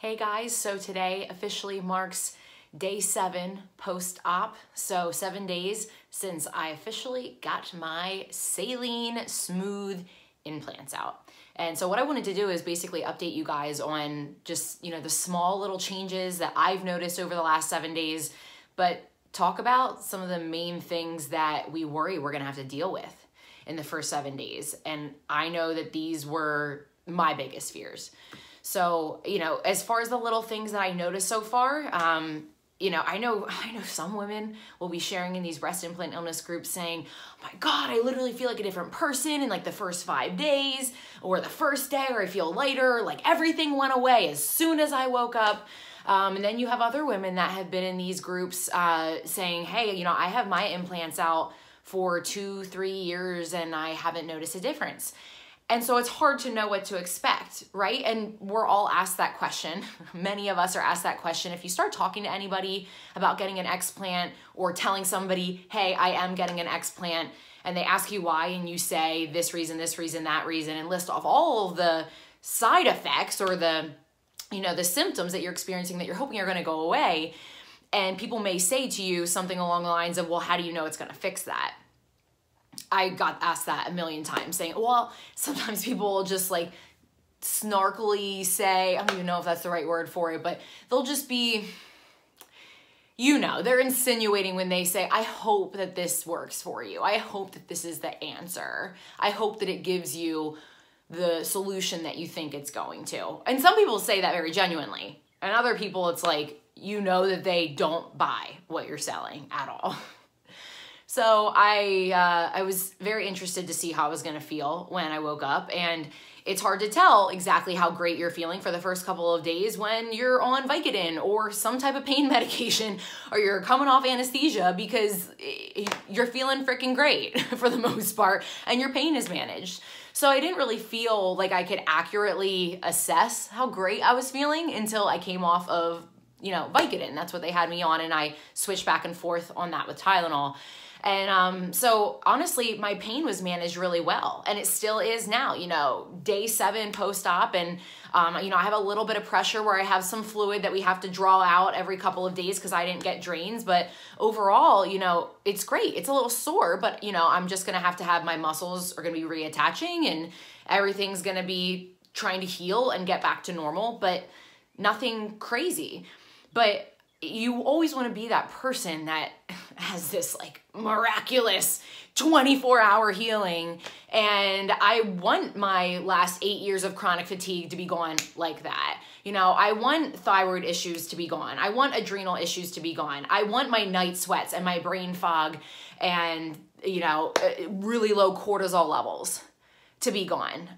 Hey guys, so today officially marks day 7 post-op. So 7 days since I officially got my saline smooth implants out. And so what I wanted to do is basically update you guys on just, the small little changes that I've noticed over the last 7 days, but talk about some of the main things that we worry we're gonna have to deal with in the first 7 days. And I know that these were my biggest fears. So, as far as the little things that I noticed so far, I know some women will be sharing in these breast implant illness groups saying, oh my God, I literally feel like a different person in like the first 5 days or the first day, or I feel lighter, like everything went away as soon as I woke up. And then you have other women that have been in these groups saying, hey, I have my implants out for 2-3 years and I haven't noticed a difference. And so it's hard to know what to expect, right? And we're all asked that question. Many of us are asked that question. If you start talking to anybody about getting an explant or telling somebody, hey, I am getting an explant, and they ask you why, and you say this reason, that reason, and list off all of the side effects or the symptoms that you're experiencing that you're hoping are gonna go away, and people may say to you something along the lines of, well, how do you know it's gonna fix that? I got asked that a million times, saying, well, sometimes people will just like snarkily say, I don't even know if that's the right word for it, but they'll just be, they're insinuating when they say, I hope that this works for you. I hope that this is the answer. I hope that it gives you the solution that you think it's going to. And some people say that very genuinely. And other people, it's like, that they don't buy what you're selling at all. So I was very interested to see how I was gonna feel when I woke up, and it's hard to tell exactly how great you're feeling for the first couple of days when you're on Vicodin or some type of pain medication, or you're coming off anesthesia, because you're feeling freaking great for the most part and your pain is managed. So I didn't really feel like I could accurately assess how great I was feeling until I came off of Vicodin. That's what they had me on, and I switched back and forth on that with Tylenol. And so honestly, my pain was managed really well, and it still is now, day 7 post-op. And, I have a little bit of pressure where I have some fluid that we have to draw out every couple of days because I didn't get drains. But overall, it's great. It's a little sore, but, I'm just going to have my muscles are going to be reattaching, and everything's going to be trying to heal and get back to normal, but nothing crazy. But you always want to be that person that has this like miraculous 24-hour healing. And I want my last 8 years of chronic fatigue to be gone like that. I want thyroid issues to be gone. I want adrenal issues to be gone. I want my night sweats and my brain fog and, really low cortisol levels to be gone.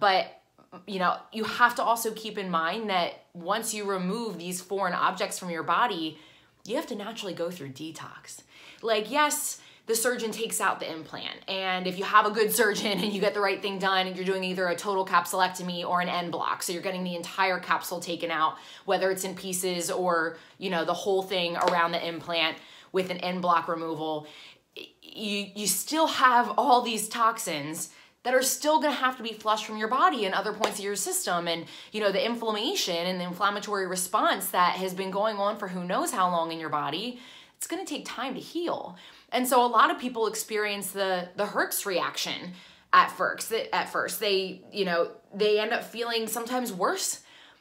But you have to also keep in mind that once you remove these foreign objects from your body, you have to naturally go through detox. Like, yes, the surgeon takes out the implant, and if you have a good surgeon and you get the right thing done, and you're doing either a total capsulectomy or an end block, so you're getting the entire capsule taken out, whether it's in pieces or, the whole thing around the implant with an end block removal, you still have all these toxins that are still gonna have to be flushed from your body and other points of your system. And, the inflammation and the inflammatory response that has been going on for who knows how long in your body, it's gonna take time to heal. And so a lot of people experience the Herx reaction at first. They end up feeling sometimes worse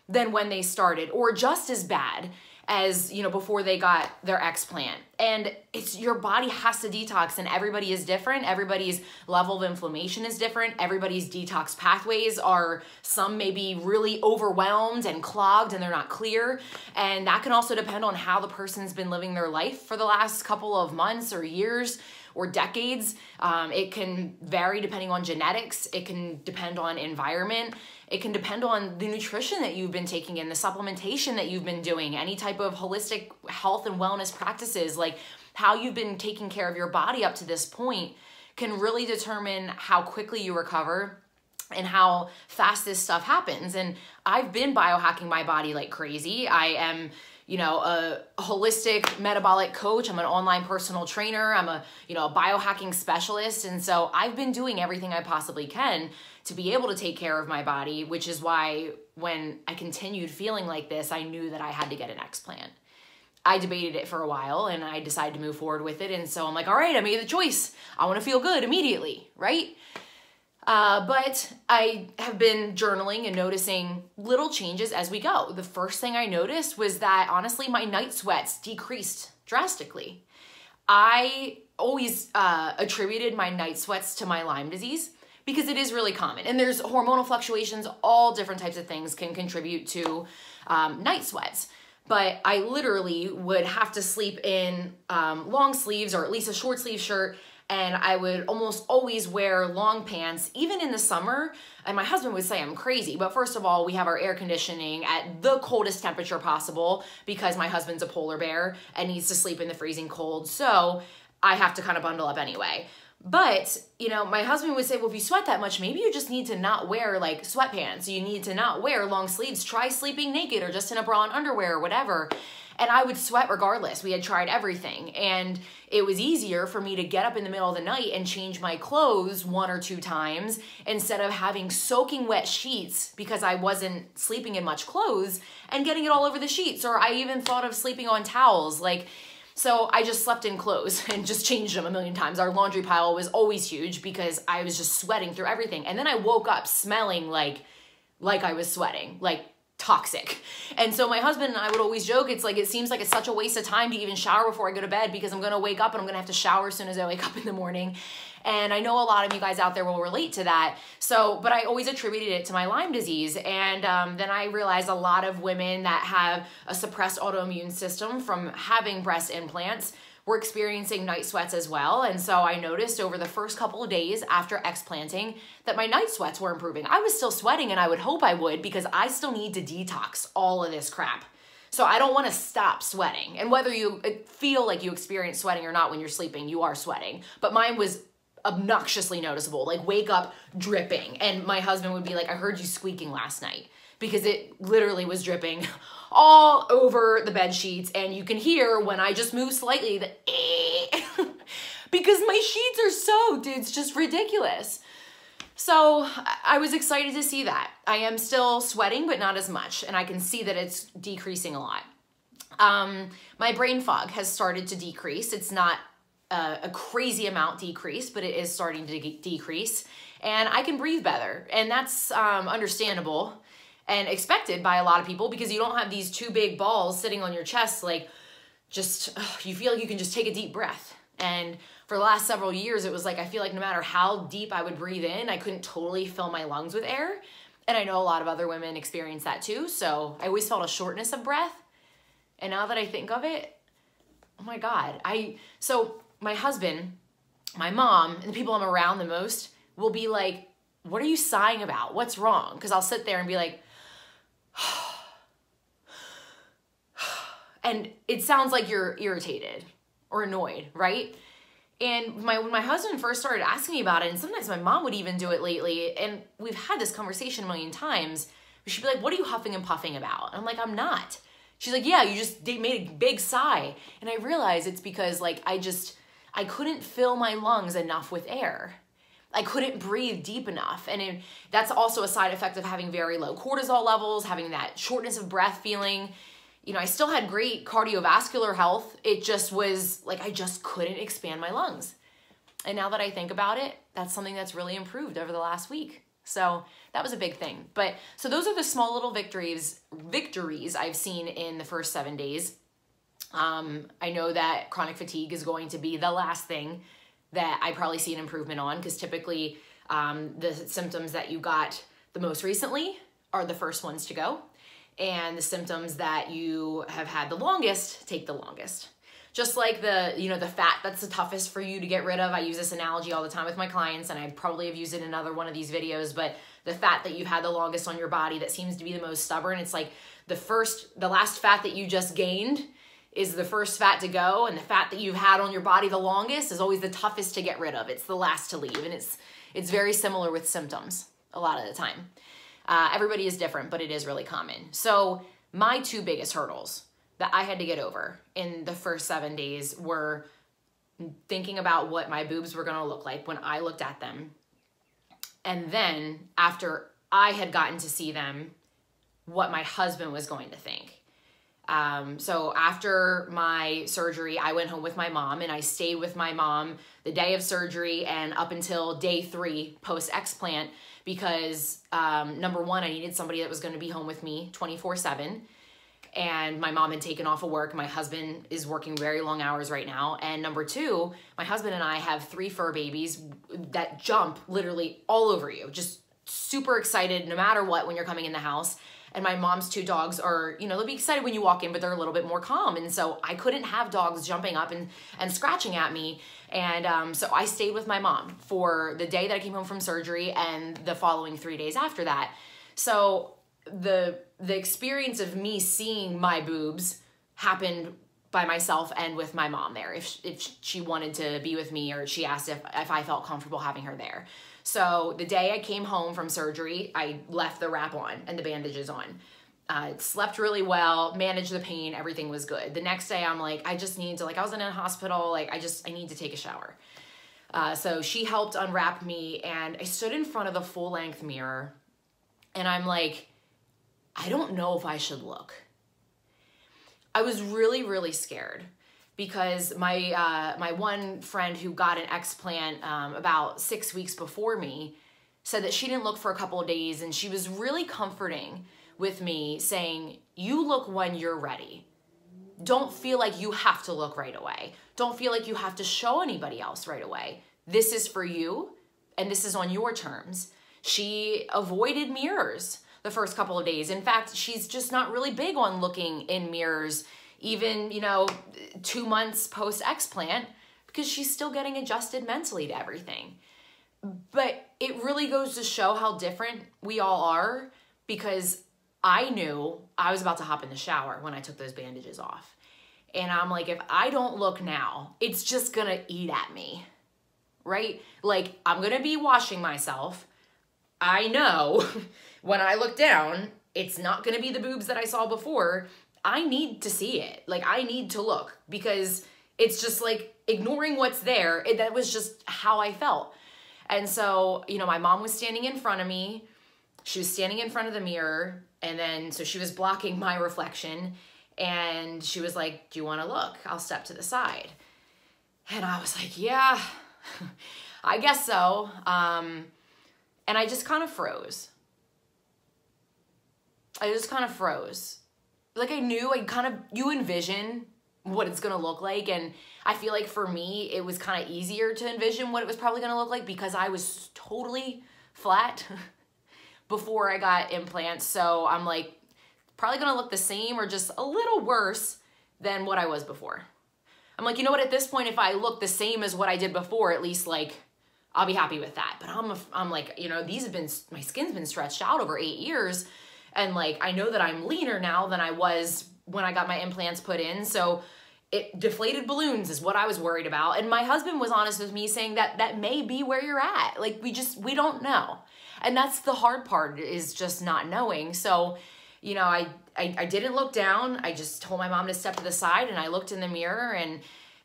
than when they started, or just as bad as, before they got their explant. And it's, your body has to detox, and everybody is different. Everybody's level of inflammation is different. Everybody's detox pathways are, some may be really overwhelmed and clogged and they're not clear. And that can also depend on how the person's been living their life for the last couple of months or years or decades. It can vary depending on genetics. It can depend on environment. It can depend on the nutrition that you've been taking in, the supplementation that you've been doing, any type of holistic health and wellness practices, like how you've been taking care of your body up to this point can really determine how quickly you recover and how fast this stuff happens. And I've been biohacking my body like crazy. I am, a holistic metabolic coach. I'm an online personal trainer. I'm a biohacking specialist. And so I've been doing everything I possibly can to be able to take care of my body, which is why when I continued feeling like this, I knew that I had to get an explant. I debated it for a while and I decided to move forward with it. And so I'm like, all right, I made the choice. I want to feel good immediately, right? But I have been journaling and noticing little changes as we go. The first thing I noticed was that honestly, my night sweats decreased drastically. I always attributed my night sweats to my Lyme disease because it is really common. And there's hormonal fluctuations, all different types of things can contribute to night sweats. But I literally would have to sleep in long sleeves or at least a short sleeve shirt. And I would almost always wear long pants, even in the summer. And my husband would say I'm crazy. But first of all, we have our air conditioning at the coldest temperature possible because my husband's a polar bear and needs to sleep in the freezing cold. So I have to kind of bundle up anyway. But, my husband would say, well, if you sweat that much, maybe you just need to not wear like sweatpants. You need to not wear long sleeves. Try sleeping naked or just in a bra and underwear or whatever. And I would sweat regardless. We had tried everything. And it was easier for me to get up in the middle of the night and change my clothes 1 or 2 times instead of having soaking wet sheets because I wasn't sleeping in much clothes and getting it all over the sheets. Or I even thought of sleeping on towels. So I just slept in clothes and just changed them a million times. Our laundry pile was always huge because I was just sweating through everything. And then I woke up smelling like I was sweating, like toxic. And so my husband and I would always joke, it seems like it's such a waste of time to even shower before I go to bed because I'm going to wake up and I'm going to have to shower as soon as I wake up in the morning. And I know a lot of you guys out there will relate to that. But I always attributed it to my Lyme disease. And then I realized a lot of women that have a suppressed autoimmune system from having breast implants were experiencing night sweats as well. And so I noticed over the first couple of days after explanting that my night sweats were improving. I was still sweating and I would hope I would because I still need to detox all of this crap. So I don't want to stop sweating. And whether you feel like you experience sweating or not when you're sleeping, you are sweating. But mine was obnoxiously noticeable, like wake up dripping. And my husband would be like, I heard you squeaking last night because it literally was dripping all over the bed sheets. And you can hear when I just move slightly the because my sheets are soaked. It's just ridiculous. So I was excited to see that. I am still sweating, but not as much. And I can see that it's decreasing a lot. My brain fog has started to decrease. It's not a crazy amount decrease, but it is starting to decrease. And I can breathe better. And that's understandable and expected by a lot of people because you don't have these 2 big balls sitting on your chest you feel like you can just take a deep breath. And for the last several years, it was I feel like no matter how deep I would breathe in, I couldn't totally fill my lungs with air. And I know a lot of other women experience that too. So I always felt a shortness of breath. And now that I think of it, oh my God. So my husband, my mom, and the people I'm around the most will be like, what are you sighing about? What's wrong? Because I'll sit there and be like, and it sounds like you're irritated or annoyed, right? And when my husband first started asking me about it, and sometimes my mom would even do it lately, and we've had this conversation a million times, she'd be like, what are you huffing and puffing about? And I'm like, I'm not. She's like, yeah, you just made a big sigh. And I realized it's because I couldn't fill my lungs enough with air. I couldn't breathe deep enough. And that's also a side effect of having very low cortisol levels, having that shortness of breath feeling. I still had great cardiovascular health. It just was I just couldn't expand my lungs. And now that I think about it, that's something that's really improved over the last week. So that was a big thing. So those are the small little victories I've seen in the first 7 days. I know that chronic fatigue is going to be the last thing that I probably see an improvement on because typically the symptoms that you got the most recently are the first ones to go. And the symptoms that you have had the longest take the longest. Just like the fat that's the toughest for you to get rid of. I use this analogy all the time with my clients, and I probably have used it in another one of these videos, but the fat that you've had the longest on your body that seems to be the most stubborn, it's like the last fat that you just gained is the first fat to go, and the fat that you've had on your body the longest is always the toughest to get rid of. It's the last to leave, and it's very similar with symptoms a lot of the time. Everybody is different, but it is really common. So my 2 biggest hurdles that I had to get over in the first 7 days were thinking about what my boobs were gonna look like when I looked at them. And then after I had gotten to see them, what my husband was going to think. So after my surgery, I went home with my mom, and I stayed with my mom the day of surgery and up until day 3 post-explant because number one, I needed somebody that was going to be home with me 24/7. And my mom had taken off of work. My husband is working very long hours right now. And number 2, my husband and I have 3 fur babies that jump literally all over you. Just super excited no matter what when you're coming in the house. And my mom's 2 dogs are, you know, they'll be excited when you walk in, but they're a little bit more calm. And so I couldn't have dogs jumping up and scratching at me. And so I stayed with my mom for the day that I came home from surgery and the following 3 days after that. So the experience of me seeing my boobs happened by myself and with my mom there, if she wanted to be with me, or she asked if I felt comfortable having her there. So the day I came home from surgery, I left the wrap on and the bandages on. Slept really well, managed the pain, everything was good. The next day I'm like, I just need to, like, I was in a hospital, like I need to take a shower. So she helped unwrap me, and I stood in front of the full length mirror, and I'm like, I don't know if I should look. I was really, really scared because my one friend who got an explant about 6 weeks before me said that she didn't look for a couple of days, and she was really comforting with me, saying, you look when you're ready. Don't feel like you have to look right away. Don't feel like you have to show anybody else right away. This is for you, and this is on your terms. She avoided mirrors the first couple of days. In fact, she's just not really big on looking in mirrors, even, you know, 2 months post-explant, because she's still getting adjusted mentally to everything. But it really goes to show how different we all are, because I knew I was about to hop in the shower when I took those bandages off. And I'm like, if I don't look now, it's just gonna eat at me, right? Like, I'm gonna be washing myself. I know when I look down, it's not gonna be the boobs that I saw before. I need to see it. Like, I need to look, because it's just like ignoring what's there. That was just how I felt. And so, you know, my mom was standing in front of me. She was standing in front of the mirror. And then, so she was blocking my reflection. And she was like, do you want to look? I'll step to the side. And I was like, yeah, I guess so. And I just kind of froze. I just kind of froze. Like, I knew, you envision what it's going to look like. And I feel like for me, it was kind of easier to envision what it was probably going to look like, because I was totally flat before I got implants. So I'm like, probably going to look the same or just a little worse than what I was before. I'm like, you know what, at this point, if I look the same as what I did before, at least, like, I'll be happy with that. But I'm like, you know, my skin's been stretched out over 8 years. And like, I know that I'm leaner now than I was when I got my implants put in. So deflated balloons is what I was worried about. And my husband was honest with me, saying that that may be where you're at. Like, we don't know. And that's the hard part, is just not knowing. So, you know, I didn't look down. I just told my mom to step to the side, and I looked in the mirror, and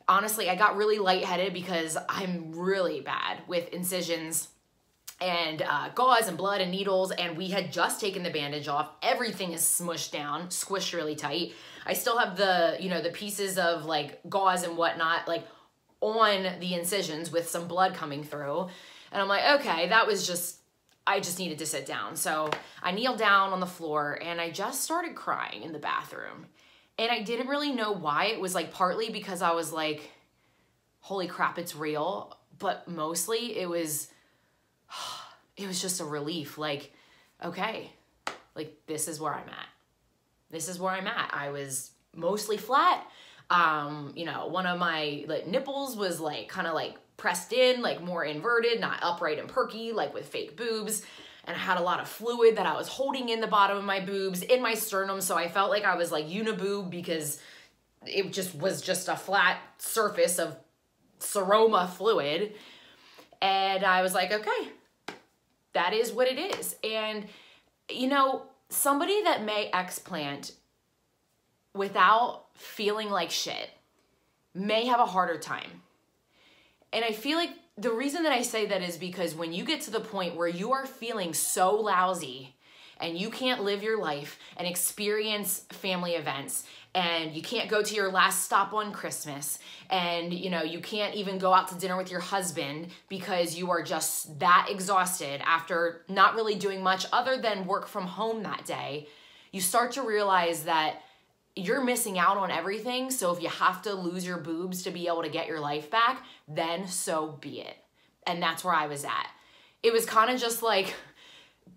honestly, I got really lightheaded because I'm really bad with incisions and gauze and blood and needles, and we had just taken the bandage off. Everything is smushed down, squished really tight. I still have the, you know, the pieces of like gauze and whatnot, like on the incisions with some blood coming through. And I'm like, okay, I just needed to sit down. So I kneeled down on the floor, and I just started crying in the bathroom. And I didn't really know why. It was like partly because I was like, holy crap, it's real. But mostly it was just a relief. Like, okay, like, this is where I'm at. This is where I'm at. I was mostly flat. You know, one of my like nipples was like kind of like pressed in, like more inverted, not upright and perky, like with fake boobs. And I had a lot of fluid that I was holding in the bottom of my boobs, in my sternum. So I felt like I was like uniboob, because it just was just a flat surface of seroma fluid. And I was like, okay, that is what it is. And, you know, somebody that may explant without feeling like shit may have a harder time. And I feel like the reason that I say that is because when you get to the point where you are feeling so lousy and you can't live your life and experience family events, and you can't go to your last stop on Christmas, and you can't even go out to dinner with your husband because you are just that exhausted after not really doing much other than work from home that day, you start to realize that you're missing out on everything. So if you have to lose your boobs to be able to get your life back, then so be it. And that's where I was at. It was kind of just like,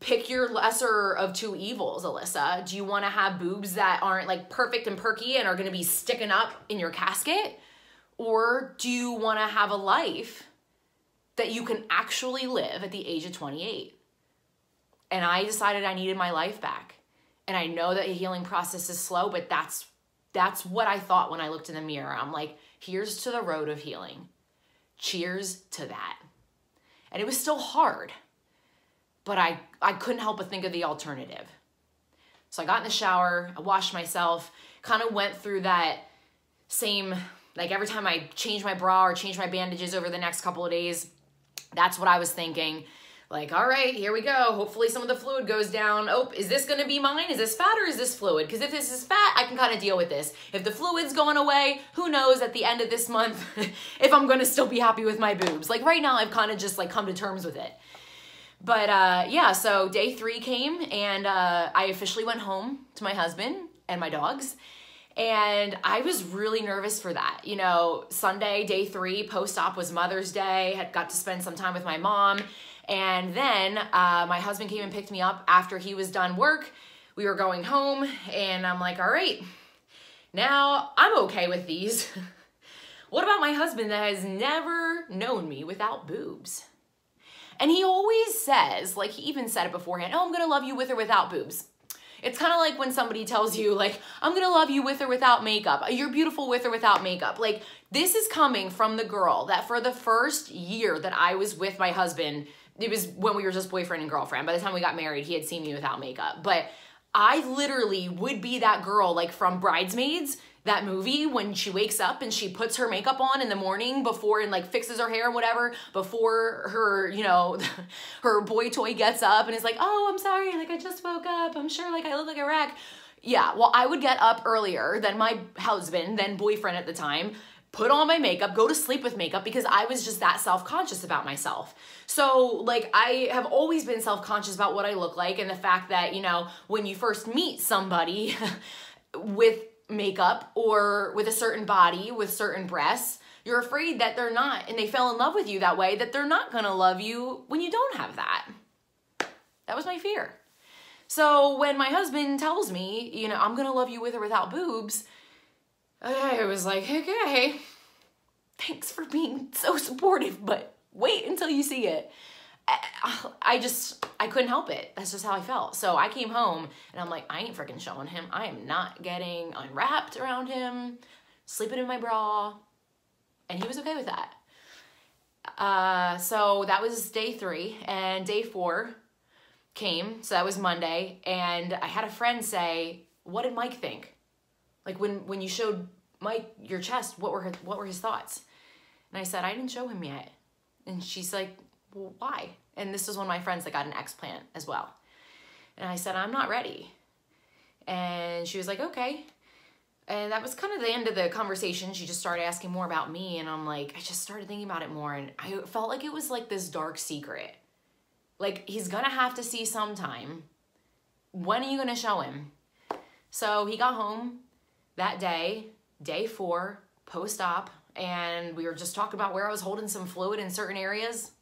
pick your lesser of two evils, Allyssa. Do you want to have boobs that aren't like perfect and perky and are going to be sticking up in your casket? Or do you want to have a life that you can actually live at the age of 28? And I decided I needed my life back. And I know that the healing process is slow, but that's what I thought when I looked in the mirror. I'm like, here's to the road of healing. Cheers to that. And it was still hard, but I couldn't help but think of the alternative. So I got in the shower, I washed myself, kind of went through that same, like every time I changed my bra or changed my bandages over the next couple of days, that's what I was thinking. Like, all right, here we go. Hopefully some of the fluid goes down. Oh, is this gonna be mine? Is this fat or is this fluid? Because if this is fat, I can kind of deal with this. If the fluid's going away, who knows at the end of this month if I'm gonna still be happy with my boobs. Like right now, I've kind of just like come to terms with it. But yeah, so day 3 came and I officially went home to my husband and my dogs. And I was really nervous for that. Sunday, day 3, post-op was Mother's Day. Had got to spend some time with my mom. And then my husband came and picked me up after he was done work. We were going home and I'm like, all right, now I'm okay with these. What about my husband that has never known me without boobs? And he always says, like he even said it beforehand, oh, I'm gonna love you with or without boobs. It's kind of like when somebody tells you like, I'm gonna love you with or without makeup. You're beautiful with or without makeup. Like this is coming from the girl that for the first year that I was with my husband, it was when we were just boyfriend and girlfriend. By the time we got married, he had seen me without makeup. But I literally would be that girl like from Bridesmaids, that movie when she wakes up and she puts her makeup on in the morning before and like fixes her hair and whatever before her, her boy toy gets up and is like, oh, I'm sorry, like I just woke up. I'm sure like I look like a wreck. Yeah, well, I would get up earlier than my husband, then boyfriend at the time, put on my makeup, go to sleep with makeup because I was just that self-conscious about myself. So like I have always been self-conscious about what I look like and the fact that, when you first meet somebody with makeup or with a certain body, with certain breasts, you're afraid that they're not, and they fell in love with you that way, that they're not gonna love you when you don't have that. That was my fear. So when my husband tells me, I'm gonna love you with or without boobs, I was like, okay, thanks for being so supportive, but wait until you see it. I couldn't help it. That's just how I felt. So I came home and I'm like, I ain't freaking showing him. I am not getting unwrapped around him, sleeping in my bra. And he was okay with that. So that was day 3 and day 4 came. So that was Monday. And I had a friend say, what did Mike think? Like when you showed Mike your chest, what were his thoughts? And I said, I didn't show him yet. And she's like, well, why? And this was one of my friends that got an explant as well. And I said, I'm not ready. And she was like, okay. And that was kind of the end of the conversation. She just started asking more about me. And I'm like, I just started thinking about it more. And I felt like it was like this dark secret. Like, he's gonna have to see sometime. When are you gonna show him? So he got home that day, day 4, post-op. And we were just talking about where I was holding some fluid in certain areas.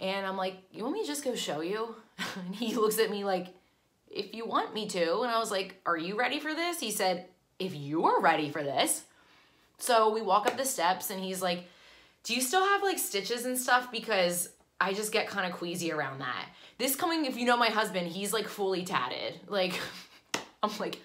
And I'm like, you want me to just go show you? And he looks at me like, if you want me to. And I was like, are you ready for this? He said, if you're ready for this. So we walk up the steps and he's like, do you still have like stitches and stuff? Because I just get kind of queasy around that. This coming, if you know my husband, he's like fully tatted. Like, I'm like,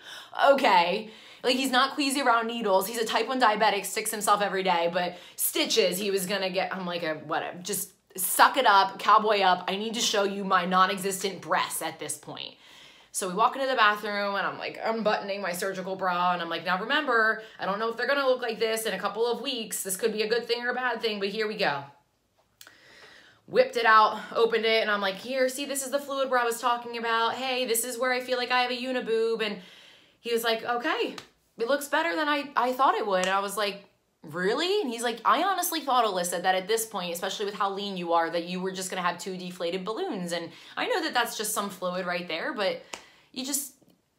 okay. Like, he's not queasy around needles. He's a type 1 diabetic, sticks himself every day, but stitches he was gonna get. I'm like, whatever, just suck it up, cowboy up. I need to show you my non-existent breasts at this point. So we walk into the bathroom and I'm like unbuttoning my surgical bra and I'm like, now remember, I don't know if they're gonna look like this in a couple of weeks. This could be a good thing or a bad thing, but here we go. Whipped it out, opened it, and I'm like, here, see, this is the fluid bra I was talking about. Hey, this is where I feel like I have a uniboob. And he was like, okay, it looks better than I thought it would. And I was like, really? And he's like, I honestly thought, Alyssa, that at this point, especially with how lean you are, that you were just gonna have 2 deflated balloons. And I know that that's just some fluid right there, but you just,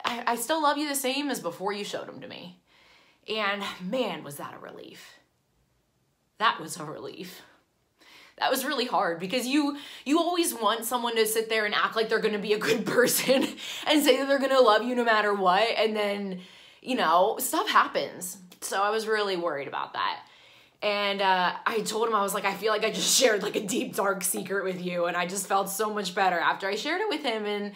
I still love you the same as before you showed them to me. And man, was that a relief. That was a relief. That was really hard because you always want someone to sit there and act like they're gonna be a good person and say that they're gonna love you no matter what. And then, you know, stuff happens. So I was really worried about that. And I told him, I was like, I feel like I just shared like a deep, dark secret with you. And I just felt so much better after I shared it with him. And,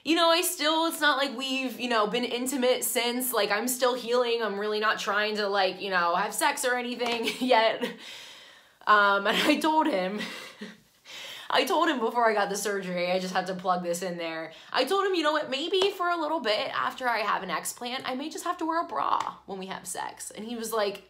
you know, it's not like we've, you know, been intimate since. Like, I'm still healing. I'm really not trying to, like, you know, have sex or anything yet. And I told him before I got the surgery, I just had to plug this in there. I told him, you know what, maybe for a little bit after I have an explant, I may just have to wear a bra when we have sex. And he was like,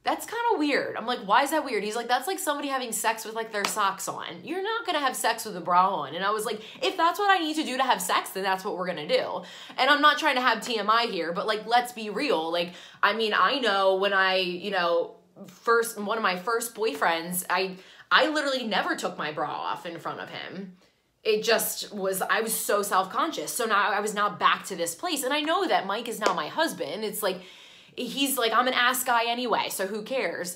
that's kind of weird. I'm like, why is that weird? He's like, that's like somebody having sex with like their socks on. You're not going to have sex with a bra on. And I was like, if that's what I need to do to have sex, then that's what we're going to do. And I'm not trying to have TMI here, but like, let's be real. Like, I mean, I know when I, you know, one of my first boyfriends, I literally never took my bra off in front of him. It just was, I was so self-conscious. So now I was now back to this place. And I know that Mike is now my husband. It's like, he's like, I'm an ass guy anyway, so who cares?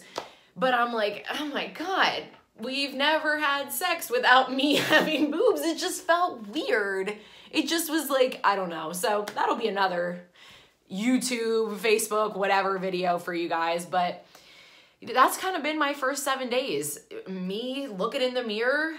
But I'm like, oh my God, we've never had sex without me having boobs. It just felt weird. It just was like, I don't know. So that'll be another YouTube, Facebook, whatever video for you guys. But that's kind of been my first 7 days. Me looking in the mirror,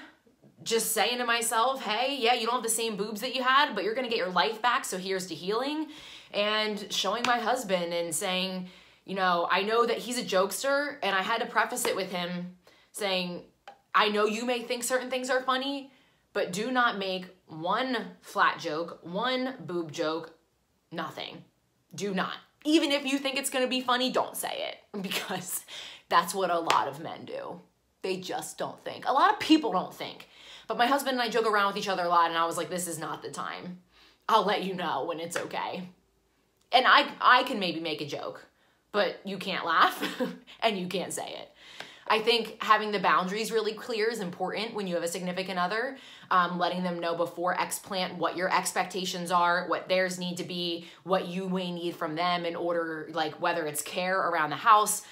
just saying to myself, hey, yeah, you don't have the same boobs that you had, but you're going to get your life back. So here's to healing. And showing my husband and saying, you know, I know that he's a jokester, and I had to preface it with him saying, I know you may think certain things are funny, but do not make one flat joke, one boob joke, nothing. Do not. Even if you think it's going to be funny, don't say it, because that's what a lot of men do. They just don't think. A lot of people don't think. But my husband and I joke around with each other a lot, and I was like, this is not the time. I'll let you know when it's okay. And I can maybe make a joke, but you can't laugh and you can't say it. I think having the boundaries really clear is important when you have a significant other, letting them know before explant what your expectations are, what theirs need to be, what you may need from them in order, like whether it's care around the house,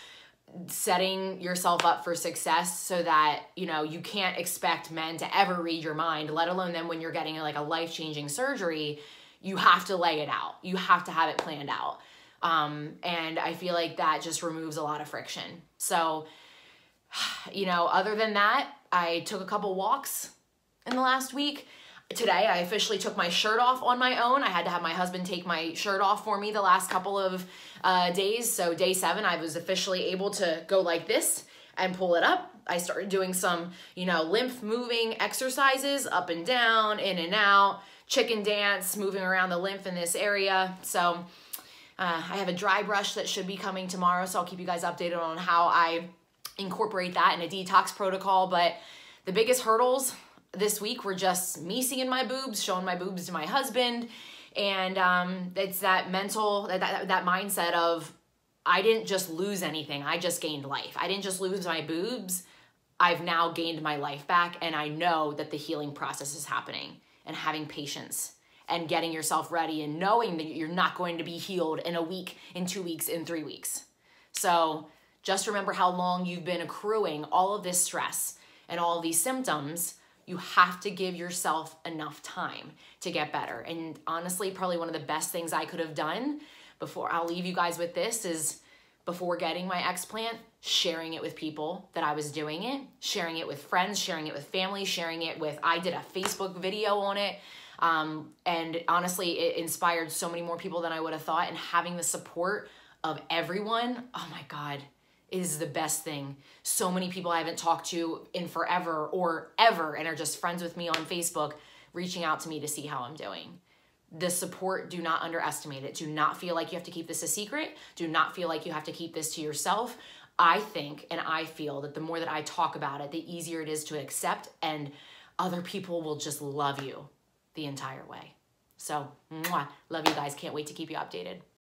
setting yourself up for success so that, you know, you can't expect men to ever read your mind, let alone then when you're getting like a life-changing surgery, you have to lay it out. You have to have it planned out. And I feel like that just removes a lot of friction. So, you know, other than that, I took a couple walks in the last week. Today, I officially took my shirt off on my own. I had to have my husband take my shirt off for me the last couple of days. So day 7, I was officially able to go like this and pull it up. I started doing some, you know, lymph moving exercises, up and down, in and out, chicken dance, moving around the lymph in this area. So I have a dry brush that should be coming tomorrow. So I'll keep you guys updated on how I incorporate that in a detox protocol. But the biggest hurdles this week were just me seeing my boobs, showing my boobs to my husband. And it's that mental, that mindset of, I didn't just lose anything. I just gained life. I didn't just lose my boobs. I've now gained my life back. And I know that the healing process is happening, and having patience and getting yourself ready and knowing that you're not going to be healed in a week, in 2 weeks, in 3 weeks. So just remember how long you've been accruing all of this stress and all of these symptoms. You have to give yourself enough time to get better. And honestly, probably one of the best things I could have done before, I'll leave you guys with this, is before getting my explant, sharing it with people that I was doing it, sharing it with friends, sharing it with family, sharing it with, I did a Facebook video on it. And honestly, it inspired so many more people than I would have thought. And having the support of everyone, oh my God, is the best thing. So many people I haven't talked to in forever or ever and are just friends with me on Facebook, reaching out to me to see how I'm doing. the support, do not underestimate it. Do not feel like you have to keep this a secret. Do not feel like you have to keep this to yourself. I think and I feel that the more that I talk about it, the easier it is to accept, and other people will just love you the entire way. So, mwah, love you guys. Can't wait to keep you updated.